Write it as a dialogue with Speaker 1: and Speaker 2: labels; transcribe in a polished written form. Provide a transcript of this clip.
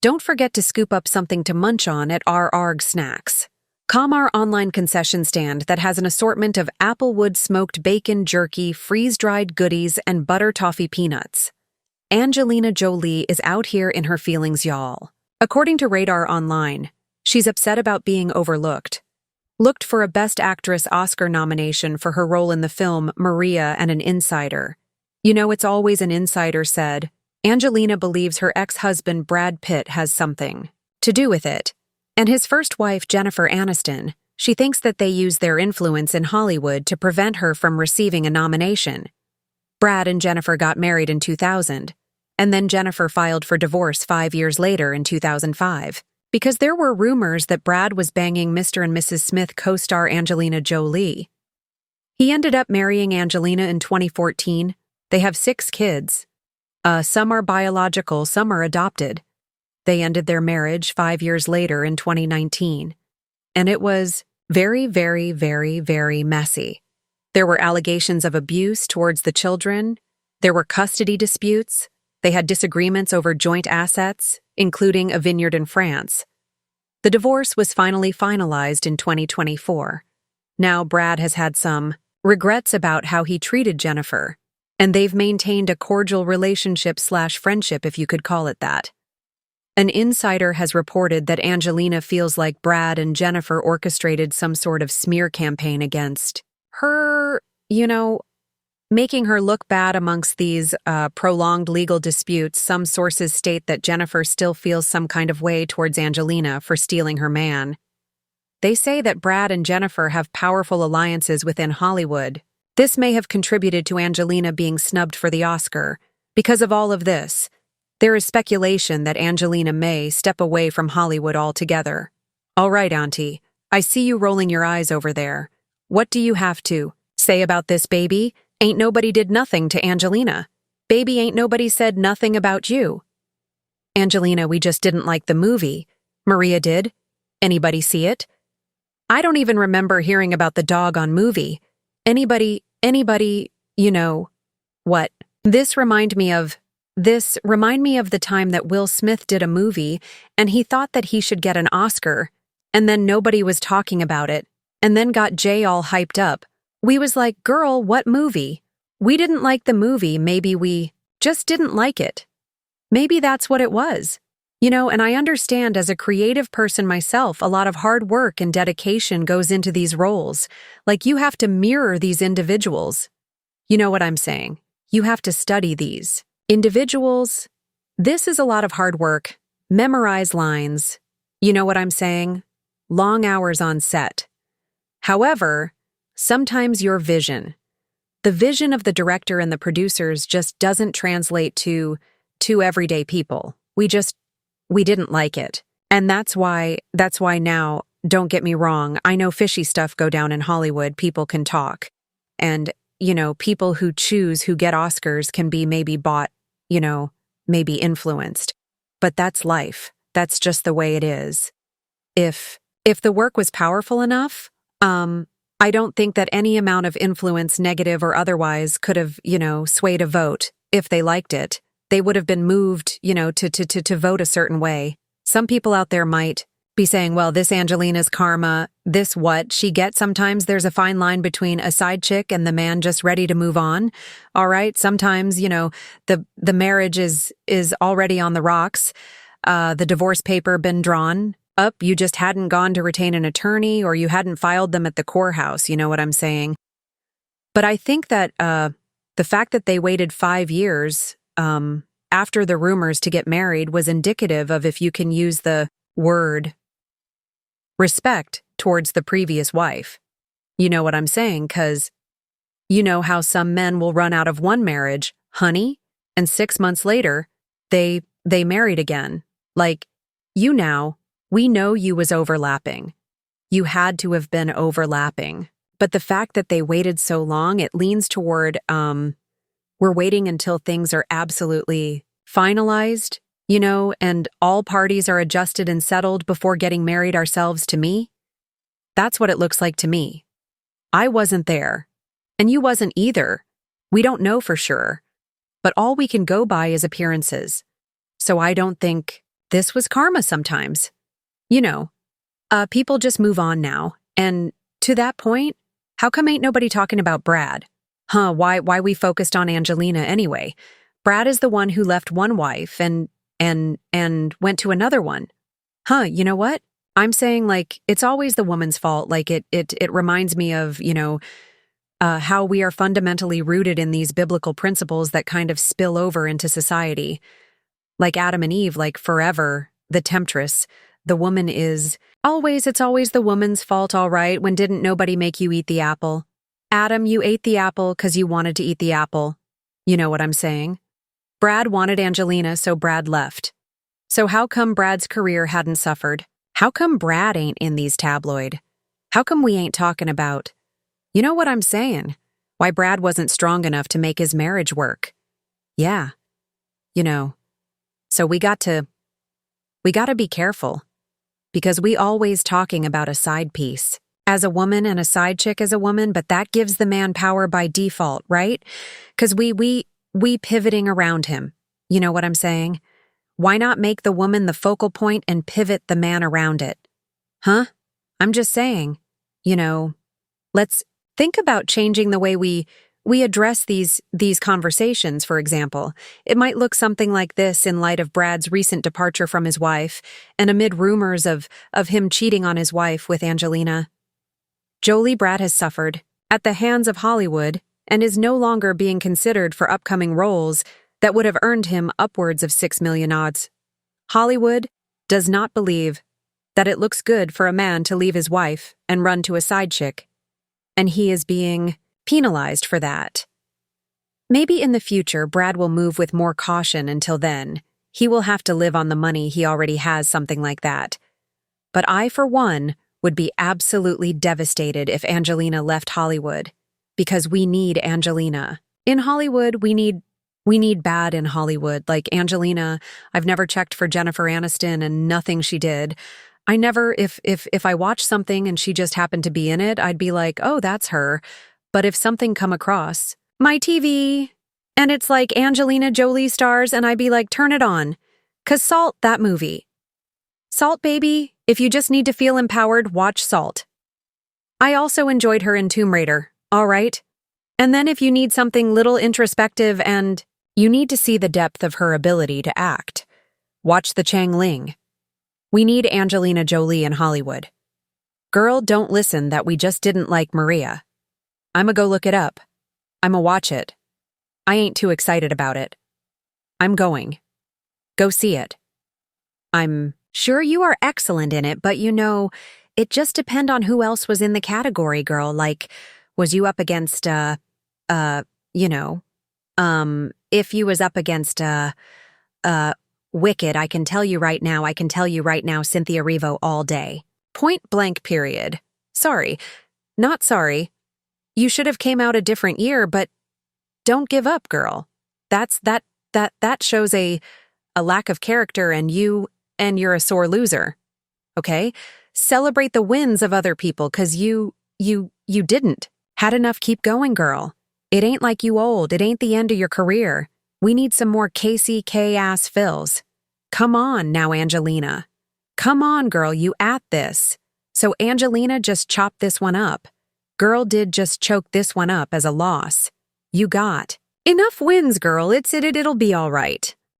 Speaker 1: Don't forget to scoop up something to munch on at our ARG Snacks. Our online concession stand that has an assortment of applewood smoked bacon jerky, freeze-dried goodies, and butter toffee peanuts. Angelina Jolie is out here in her feelings, y'all. According to Radar Online, she's upset about being overlooked. Looked for a Best Actress Oscar nomination for her role in the film Maria and an Insider. You know, it's always an insider said. Angelina believes her ex-husband Brad Pitt has something to do with it. And his first wife, Jennifer Aniston, she thinks that they use their influence in Hollywood to prevent her from receiving a nomination. Brad and Jennifer got married in 2000, and then Jennifer filed for divorce 5 years later in 2005, because there were rumors that Brad was banging Mr. and Mrs. Smith co-star Angelina Jolie. He ended up marrying Angelina in 2014. They have 6 kids. Some are biological, some are adopted. They ended their marriage 5 years later in 2019. And it was very, very, very, very messy. There were allegations of abuse towards the children. There were custody disputes. They had disagreements over joint assets, including a vineyard in France. The divorce was finally finalized in 2024. Now Brad has had some regrets about how he treated Jennifer, and they've maintained a cordial relationship/friendship, if you could call it that. An insider has reported that Angelina feels like Brad and Jennifer orchestrated some sort of smear campaign against her, making her look bad amongst these prolonged legal disputes. Some sources state that Jennifer still feels some kind of way towards Angelina for stealing her man. They say that Brad and Jennifer have powerful alliances within Hollywood. This may have contributed to Angelina being snubbed for the Oscar. Because of all of this, there is speculation that Angelina may step away from Hollywood altogether. All right, Auntie, I see you rolling your eyes over there. What do you have to say about this, baby? Ain't nobody did nothing to Angelina. Baby, ain't nobody said nothing about you. Angelina, we just didn't like the movie. Maria did. Anybody see it? I don't even remember hearing about the doggone movie. Anybody, what? This remind me of the time that Will Smith did a movie and he thought that he should get an Oscar, and then nobody was talking about it, and then got Jay all hyped up. We was like, girl, what movie? We didn't like the movie, maybe we just didn't like it. Maybe that's what it was. And I understand as a creative person myself, a lot of hard work and dedication goes into these roles. Like, you have to mirror these individuals. You know what I'm saying? You have to study these individuals. This is a lot of hard work. Memorize lines. You know what I'm saying? Long hours on set. However, sometimes your vision, the vision of the director and the producers just doesn't translate to everyday people. We didn't like it. And that's why now, don't get me wrong, I know fishy stuff go down in Hollywood, people can talk. And, people who choose who get Oscars can be maybe bought, maybe influenced. But that's life. That's just the way it is. If the work was powerful enough, I don't think that any amount of influence, negative or otherwise, could have, swayed a vote. If they liked it, they would have been moved, to vote a certain way. Some people out there might be saying, well, this Angelina's karma, this what she gets. Sometimes there's a fine line between a side chick and the man just ready to move on. All right. Sometimes, the marriage is already on the rocks. The divorce paper been drawn up. You just hadn't gone to retain an attorney, or you hadn't filed them at the courthouse. You know what I'm saying? But I think that the fact that they waited 5 years after the rumors to get married was indicative of, if you can use the word, respect towards the previous wife. You know what I'm saying? Because you know how some men will run out of one marriage, honey, and 6 months later, they married again. Like, we know you was overlapping. You had to have been overlapping. But the fact that they waited so long, it leans toward, we're waiting until things are absolutely finalized, and all parties are adjusted and settled before getting married ourselves. To me, that's what it looks like to me. I wasn't there, and you wasn't either. We don't know for sure, but all we can go by is appearances. So I don't think this was karma sometimes. You know, people just move on now. And to that point, how come ain't nobody talking about Brad? Why we focused on Angelina anyway? Brad is the one who left one wife and went to another one. You know what? I'm saying, like, it's always the woman's fault. Like, it reminds me of, how we are fundamentally rooted in these biblical principles that kind of spill over into society. Like Adam and Eve, like forever, the temptress. The woman is it's always the woman's fault, all right, when didn't nobody make you eat the apple? Adam, you ate the apple because you wanted to eat the apple. You know what I'm saying? Brad wanted Angelina, so Brad left. So how come Brad's career hadn't suffered? How come Brad ain't in these tabloid? How come we ain't talking about, you know what I'm saying? Why Brad wasn't strong enough to make his marriage work? Yeah. So we got to be careful. Because we always talking about a side piece as a woman and a side chick as a woman, but that gives the man power by default, right? Because we pivoting around him. You know what I'm saying? Why not make the woman the focal point and pivot the man around it? I'm just saying, let's think about changing the way we address these conversations, for example. It might look something like this in light of Brad's recent departure from his wife and amid rumors of him cheating on his wife with Angelina. Jolie Brad has suffered at the hands of Hollywood and is no longer being considered for upcoming roles that would have earned him upwards of $6 million odds. Hollywood does not believe that it looks good for a man to leave his wife and run to a side chick, and he is being penalized for that. Maybe in the future, Brad will move with more caution. Until then, he will have to live on the money he already has, something like that. But I, for one, would be absolutely devastated if Angelina left Hollywood, because we need Angelina. In Hollywood, we need bad in Hollywood. Like Angelina, I've never checked for Jennifer Aniston and nothing she did. I never, if I watch something and she just happened to be in it, I'd be like, oh, that's her. But if something come across my TV and it's like Angelina Jolie stars, and I'd be like, turn it on. 'Cause Salt, that movie. Salt, baby, if you just need to feel empowered, watch Salt. I also enjoyed her in Tomb Raider, all right? And then if you need something little introspective and you need to see the depth of her ability to act, watch The Chang Ling. We need Angelina Jolie in Hollywood. Girl, don't listen that we just didn't like Maria. I'ma go look it up. I'ma watch it. I ain't too excited about it. I'm going. Go see it. I'm sure you are excellent in it, but it just depend on who else was in the category, girl. Like, was you up against, if you was up against, Wicked, I can tell you right now, Cynthia Erivo all day. Point blank period. Sorry. Not sorry. You should have came out a different year, but don't give up, girl. That shows a lack of character, and you're a sore loser. Okay? Celebrate the wins of other people, 'cause you didn't. Had enough, keep going, girl. It ain't like you old, it ain't the end of your career. We need some more KCK-ass fills. Come on now, Angelina. Come on, girl, you at this. So Angelina just chopped this one up. Girl did just choke this one up as a loss. You got enough wins, girl. It'll be all right.